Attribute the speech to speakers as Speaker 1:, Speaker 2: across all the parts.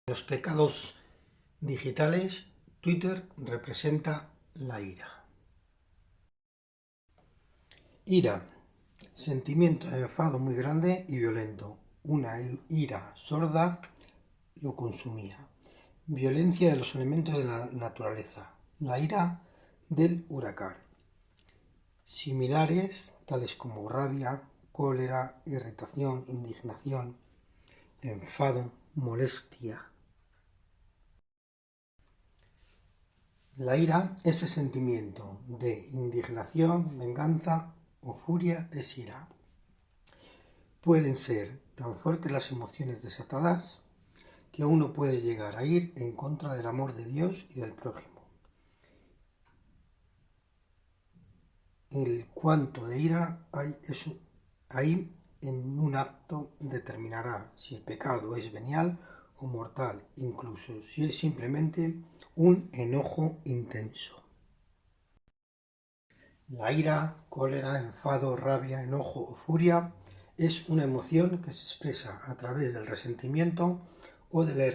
Speaker 1: En los pecados digitales, Twitter representa la ira. Ira, sentimiento de enfado muy grande y violento. Una ira sorda lo consumía. Violencia de los elementos de la naturaleza. La ira del huracán. Similares, tales como rabia, cólera, irritación, indignación, enfado, molestia. La ira, ese sentimiento de indignación, venganza o furia, es ira. Pueden ser tan fuertes las emociones desatadas que uno puede llegar a ir en contra del amor de Dios y del prójimo. El cuánto de ira hay en un acto determinará si el pecado es venial o mortal, incluso si es simplemente un enojo intenso. La ira, cólera, enfado, rabia, enojo o furia es una emoción que se expresa a través del resentimiento o de la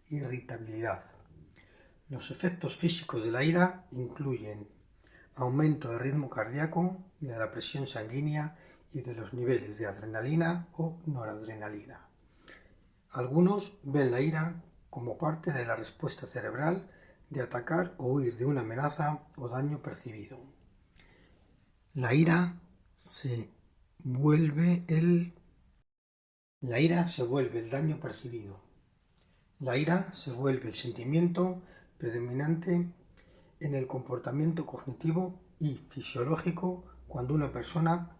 Speaker 1: irritabilidad. Los efectos físicos de la ira incluyen aumento del ritmo cardíaco, de la presión sanguínea y de los niveles de adrenalina o noradrenalina. Algunos ven la ira como parte de la respuesta cerebral de atacar o huir de una amenaza o daño percibido. La ira se vuelve el daño percibido. La ira se vuelve el sentimiento predominante en el comportamiento cognitivo y fisiológico cuando una persona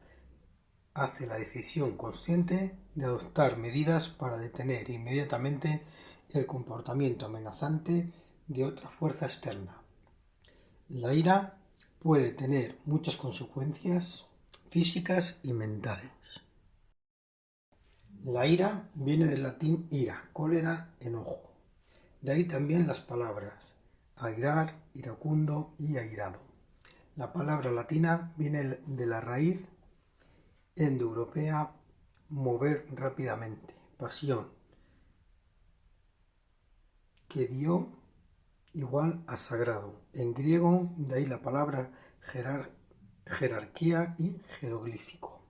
Speaker 1: hace la decisión consciente de adoptar medidas para detener inmediatamente el comportamiento amenazante de otra fuerza externa. La ira puede tener muchas consecuencias físicas y mentales. La ira viene del latín ira, cólera, enojo. De ahí también las palabras airar, iracundo y airado. La palabra latina viene de la raíz indoeuropea mover rápidamente, pasión, que dio igual a sagrado. En griego, de ahí la palabra jerarquía y jeroglífico.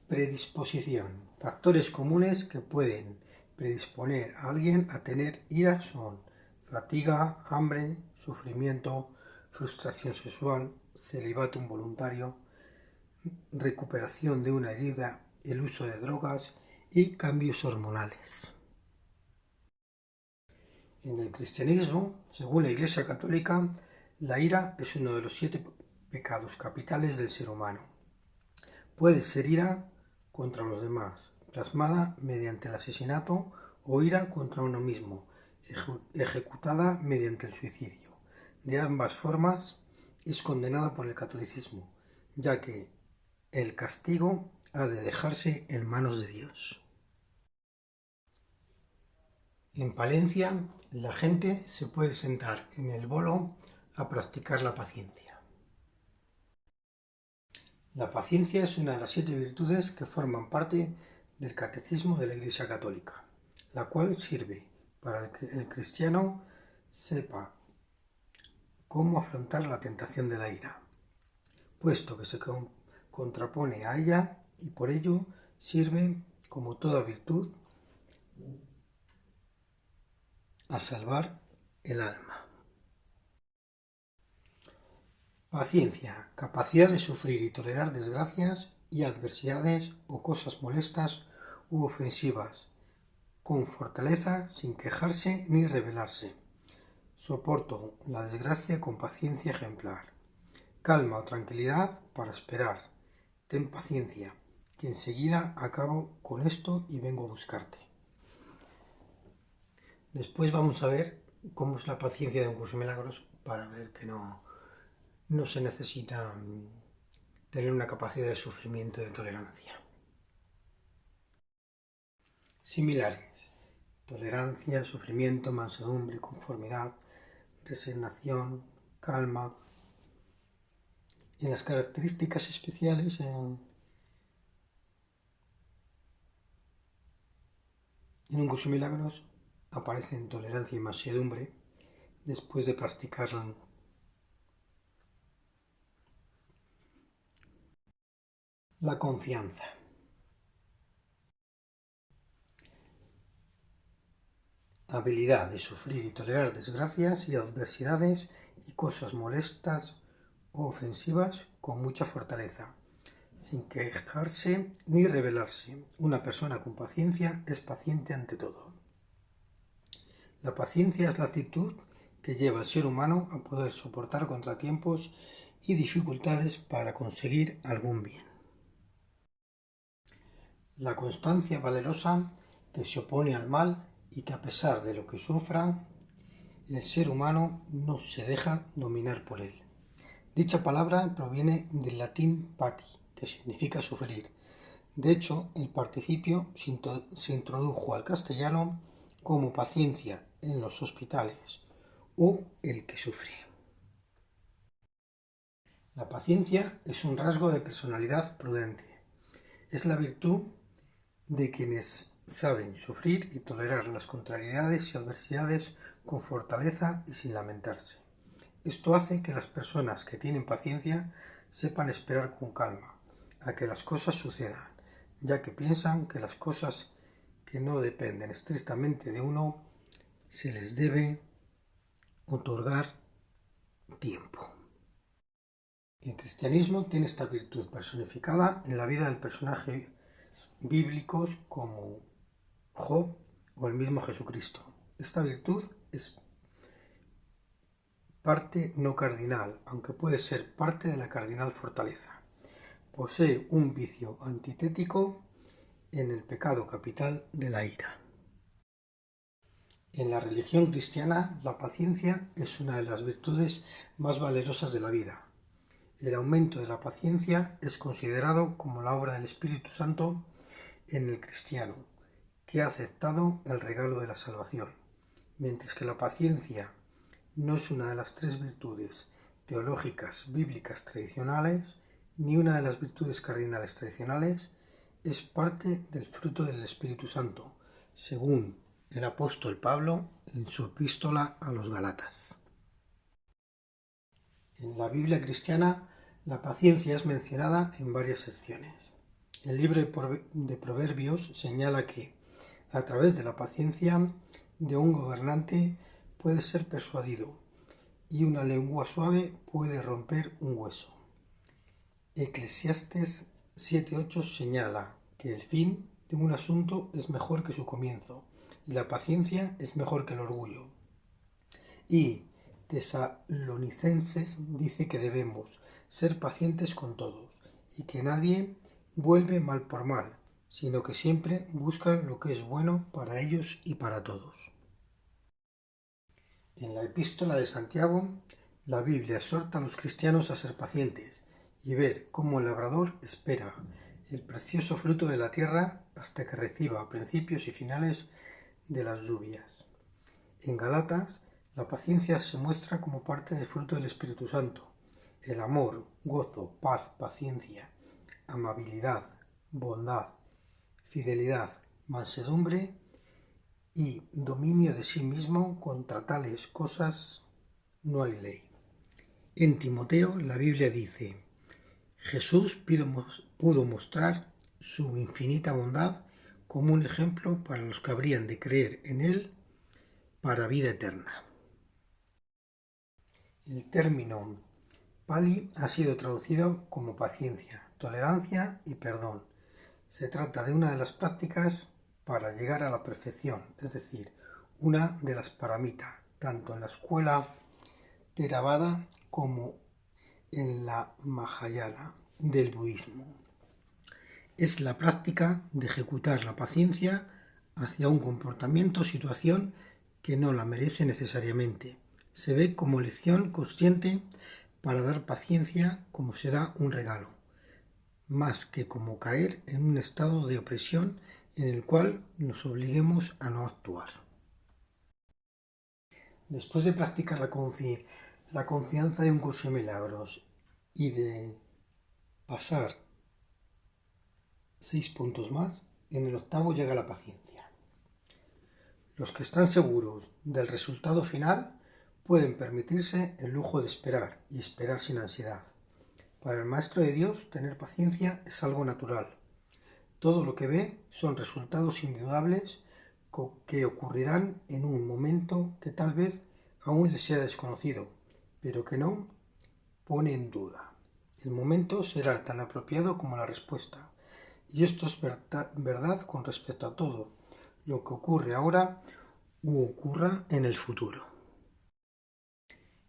Speaker 1: Predisposición. Factores comunes que pueden predisponer a alguien a tener ira son fatiga, hambre, sufrimiento, frustración sexual, celibato involuntario, recuperación de una herida, el uso de drogas y cambios hormonales. En el cristianismo, según la Iglesia Católica, la ira es uno de los 7 pecados capitales del ser humano. Puede ser ira contra los demás, plasmada mediante el asesinato, o ira contra uno mismo, ejecutada mediante el suicidio. De ambas formas es condenada por el catolicismo, ya que el castigo ha de dejarse en manos de Dios. En Palencia, la gente se puede sentar en el bolo a practicar la paciencia. La paciencia es una de las 7 virtudes que forman parte del Catecismo de la Iglesia Católica, la cual sirve para que el cristiano sepa cómo afrontar la tentación de la ira, puesto que se contrapone a ella y por ello sirve, como toda virtud, a salvar el alma. Paciencia, capacidad de sufrir y tolerar desgracias y adversidades o cosas molestas u ofensivas, con fortaleza, sin quejarse ni rebelarse. Soporto la desgracia con paciencia ejemplar. Calma o tranquilidad para esperar. Ten paciencia, que enseguida acabo con esto y vengo a buscarte. Después vamos a ver cómo es la paciencia de un curso de milagros para ver que no se necesita tener una capacidad de sufrimiento y de tolerancia. Similares: tolerancia, sufrimiento, mansedumbre, conformidad, resignación, calma. En las características especiales, En un curso de milagros aparecen tolerancia y mansedumbre después de practicar la confianza. Habilidad de sufrir y tolerar desgracias y adversidades y cosas molestas o ofensivas con mucha fortaleza, sin quejarse ni rebelarse. Una persona con paciencia es paciente ante todo. La paciencia es la actitud que lleva al ser humano a poder soportar contratiempos y dificultades para conseguir algún bien. La constancia valerosa que se opone al mal y que a pesar de lo que sufra, el ser humano no se deja dominar por él. Dicha palabra proviene del latín pati, que significa sufrir. De hecho, el participio se introdujo al castellano como paciencia en los hospitales o el que sufre. La paciencia es un rasgo de personalidad prudente. Es la virtud de quienes saben sufrir y tolerar las contrariedades y adversidades con fortaleza y sin lamentarse. Esto hace que las personas que tienen paciencia sepan esperar con calma a que las cosas sucedan, ya que piensan que las cosas que no dependen estrictamente de uno se les debe otorgar tiempo. El cristianismo tiene esta virtud personificada en la vida de personajes bíblicos como Job o el mismo Jesucristo. Esta virtud es parte no cardinal, aunque puede ser parte de la cardinal fortaleza. Posee un vicio antitético en el pecado capital de la ira. En la religión cristiana, la paciencia es una de las virtudes más valerosas de la vida. El aumento de la paciencia es considerado como la obra del Espíritu Santo en el cristiano, que ha aceptado el regalo de la salvación, mientras que la paciencia no es una de las tres virtudes teológicas bíblicas tradicionales, ni una de las virtudes cardinales tradicionales, es parte del fruto del Espíritu Santo, según el apóstol Pablo en su epístola a los Galatas. En la Biblia cristiana, la paciencia es mencionada en varias secciones. El libro de Proverbios señala que, a través de la paciencia de un gobernante, puede ser persuadido, y una lengua suave puede romper un hueso. Eclesiastes 7:8 señala que el fin de un asunto es mejor que su comienzo, y la paciencia es mejor que el orgullo. Y Tesalonicenses dice que debemos ser pacientes con todos, y que nadie vuelve mal por mal, sino que siempre buscan lo que es bueno para ellos y para todos. En la epístola de Santiago, la Biblia exhorta a los cristianos a ser pacientes y ver cómo el labrador espera el precioso fruto de la tierra hasta que reciba principios y finales de las lluvias. En Galatas, la paciencia se muestra como parte del fruto del Espíritu Santo. El amor, gozo, paz, paciencia, amabilidad, bondad, fidelidad, mansedumbre y dominio de sí mismo. Contra tales cosas no hay ley. En Timoteo la Biblia dice: Jesús pudo mostrar su infinita bondad como un ejemplo para los que habrían de creer en él para vida eterna. El término Pali ha sido traducido como paciencia, tolerancia y perdón. Se trata de una de las prácticas para llegar a la perfección, es decir, una de las paramita, tanto en la escuela Theravada como en la Mahayana del budismo. Es la práctica de ejecutar la paciencia hacia un comportamiento o situación que no la merece necesariamente. Se ve como lección consciente para dar paciencia como se da un regalo, más que como caer en un estado de opresión en el cual nos obliguemos a no actuar. Después de practicar la confianza de un curso de milagros y de pasar 6 puntos más, en el octavo llega la paciencia. Los que están seguros del resultado final pueden permitirse el lujo de esperar y esperar sin ansiedad. Para el Maestro de Dios, tener paciencia es algo natural. Todo lo que ve son resultados indudable que ocurrirán en un momento que tal vez aún le sea desconocido, pero que no pone en duda. El momento será tan apropiado como la respuesta, y esto es verdad con respecto a todo lo que ocurre ahora u ocurra en el futuro.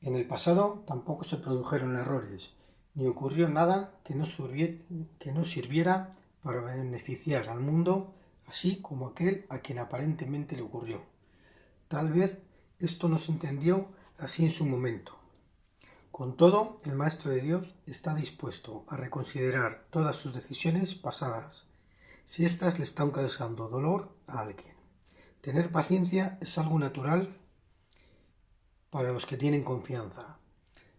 Speaker 1: En el pasado tampoco se produjeron errores, ni ocurrió nada que no sirviera para beneficiar al mundo, así como aquel a quien aparentemente le ocurrió. Tal vez esto no se entendió así en su momento. Con todo, el Maestro de Dios está dispuesto a reconsiderar todas sus decisiones pasadas, si éstas le están causando dolor a alguien. Tener paciencia es algo natural para los que tienen confianza,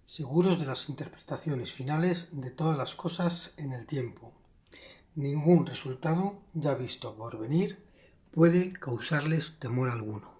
Speaker 1: seguros de las interpretaciones finales de todas las cosas en el tiempo. Ningún resultado ya visto por venir puede causarles temor alguno.